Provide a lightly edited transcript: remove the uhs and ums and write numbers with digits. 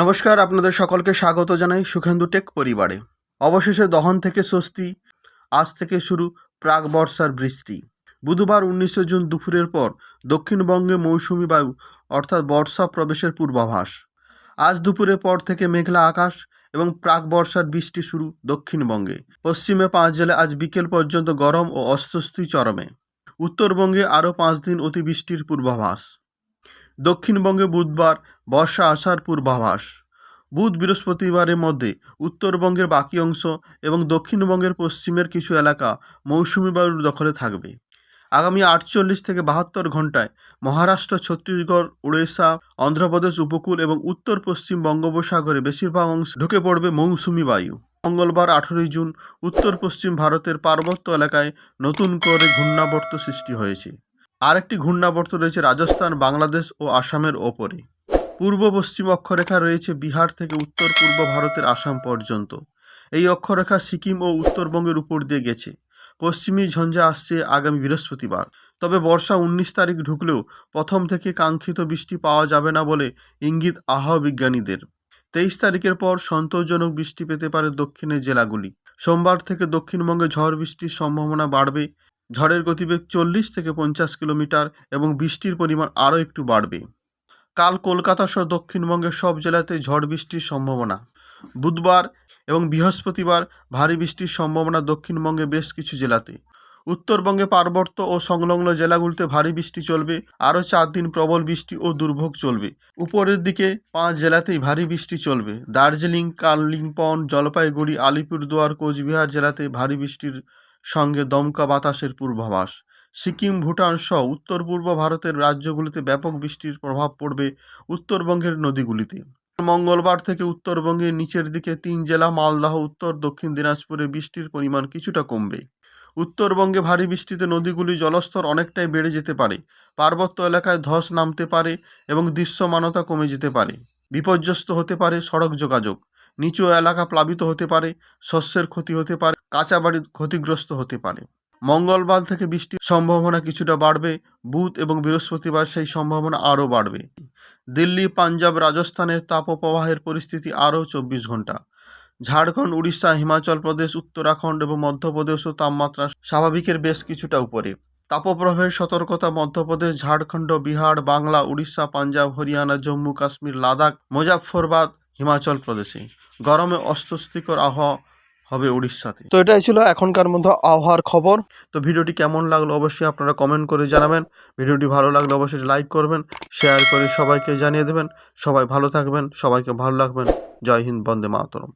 নমস্কার, আপনাদের সকলকে স্বাগত জানাই সুখেন্দু টেক পরিবারে। অবশেষে দহন থেকে স্বস্তি, আজ থেকে শুরু প্রাক বর্ষার বৃষ্টি। বুধবার 19 জুন দুপুরের পর দক্ষিণবঙ্গে মৌসুমি বায়ু অর্থাৎ বর্ষা প্রবেশের পূর্বাভাস। আজ দুপুরের পর থেকে মেঘলা আকাশ এবং প্রাক বর্ষার বৃষ্টি শুরু দক্ষিণবঙ্গে। পশ্চিমে 5 জেলায় আজ বিকেল পর্যন্ত গরম ও অস্বস্তি চরমে। উত্তরবঙ্গে আরও 5 দিন অতিবৃষ্টির পূর্বাভাস। দক্ষিণবঙ্গে বুধবার বর্ষা আসার পূর্বাভাস। বুধ বৃহস্পতিবারের মধ্যে উত্তরবঙ্গের বাকি অংশ এবং দক্ষিণবঙ্গের পশ্চিমের কিছু এলাকা মৌসুমি বায়ুর দখলে থাকবে। আগামী 48 থেকে 72 ঘন্টায় মহারাষ্ট্র, ছত্তিশগড়, উড়িষ্যা, অন্ধ্রপ্রদেশ উপকূল এবং উত্তর পশ্চিম বঙ্গোপসাগরে বেশিরভাগ অংশ ঢুকে পড়বে মৌসুমি বায়ু। মঙ্গলবার 18 জুন উত্তর পশ্চিম ভারতের পার্বত্য এলাকায় নতুন করে ঘূর্ণাবর্ত সৃষ্টি হয়েছে। আরেকটি ঘূর্ণাবর্ত রয়েছে রাজস্থান, বাংলাদেশ ও আসামের ওপরে। পূর্ব পশ্চিম অক্ষরেখা রয়েছে বিহার থেকে উত্তর পূর্ব ভারতের আসাম পর্যন্ত। এই অক্ষরেখা সিকিম ও উত্তরবঙ্গের উপর দিয়ে গেছে। পশ্চিমী ঝঞ্ঝা আসছে আগামী বৃহস্পতিবার। তবে বর্ষা 19 তারিখ ঢুকলেও প্রথম থেকে কাঙ্ক্ষিত বৃষ্টি পাওয়া যাবে না বলে ইঙ্গিত আবহাওয়া বিজ্ঞানীদের। 23 তারিখের পর সন্তোষজনক বৃষ্টি পেতে পারে দক্ষিণের জেলাগুলি। সোমবার থেকে দক্ষিণবঙ্গে ঝড় বৃষ্টির সম্ভাবনা বাড়বে। ঝড়ের গতিবেগ 40 থেকে 50 কিলোমিটার এবং বৃষ্টির পরিমাণ আরও একটু বাড়বে। কাল কলকাতা সহ দক্ষিণবঙ্গের সব জেলাতে ঝড় বৃষ্টির সম্ভাবনা। বুধবার এবং বৃহস্পতিবার ভারী বৃষ্টির সম্ভাবনা দক্ষিণবঙ্গে বেশ কিছু জেলাতে। উত্তরবঙ্গে পার্বত্য ও সংলগ্ন জেলাগুলিতে ভারী বৃষ্টি চলবে। আরও 4 দিন প্রবল বৃষ্টি ও দুর্ভোগ চলবে। উপরের দিকে 5 জেলাতেই ভারী বৃষ্টি চলবে। দার্জিলিং, কালিম্পং, জলপাইগুড়ি, আলিপুরদুয়ার, কোচবিহার জেলাতে ভারী বৃষ্টির সঙ্গে দমকা বাতাসের পূর্বাভাস। সিকিম, ভুটান সহ উত্তর পূর্ব ভারতের রাজ্যগুলিতে ব্যাপক বৃষ্টির প্রভাব পড়বে উত্তরবঙ্গের নদীগুলিতে। মঙ্গলবার থেকে উত্তরবঙ্গের নিচের দিকে 3 জেলা মালদহ, উত্তর দক্ষিণ দিনাজপুরে বৃষ্টির পরিমাণ কিছুটা কমবে। উত্তরবঙ্গে ভারী বৃষ্টিতে নদীগুলির জলস্তর অনেকটাই বেড়ে যেতে পারে। পার্বত্য এলাকায় ধস নামতে পারে এবং দৃশ্যমানতা কমে যেতে পারে। বিপর্যস্ত হতে পারে সড়ক যোগাযোগ। নিচু এলাকা প্লাবিত হতে পারে। শস্যের ক্ষতি হতে পারে। কাঁচা বাড়ি ক্ষতিগ্রস্ত হতে পারে। মঙ্গলবার থেকে বৃষ্টির সম্ভাবনা কিছুটা বাড়বে। বুধ এবং বৃহস্পতিবার সেই সম্ভাবনা আরও বাড়বে। দিল্লি, পাঞ্জাব, রাজস্থানের তাপপ্রবাহের পরিস্থিতি আরও 24 ঘন্টা। ঝাড়খণ্ড, উড়িষ্যা, হিমাচল প্রদেশ, উত্তরাখণ্ড এবং মধ্যপ্রদেশও তাপমাত্রা স্বাভাবিকের বেশ কিছুটা উপরে। তাপপ্রবাহের সতর্কতা মধ্যপ্রদেশ, ঝাড়খণ্ড, বিহার, বাংলা, উড়িষ্যা, পাঞ্জাব, হরিয়ানা, জম্মু কাশ্মীর, লাদাখ, মুজাফফরবাদ, হিমাচল প্রদেশে। গরমে অস্বস্তিকর আবহাওয়া হবে উড়িষ্যাতে। তো এটাই ছিল এখনকার মধ্যে আবহাওয়ার খবর। তো ভিডিওটি কেমন লাগলো অবশ্যই আপনারা কমেন্ট করে জানাবেন। ভিডিওটি ভালো লাগলে অবশ্যই লাইক করবেন, শেয়ার করে সবাইকে জানিয়ে দেবেন। সবাই ভালো থাকবেন, সবাইকে ভালো রাখবেন। জয় হিন্দ, বন্দে মাতরম।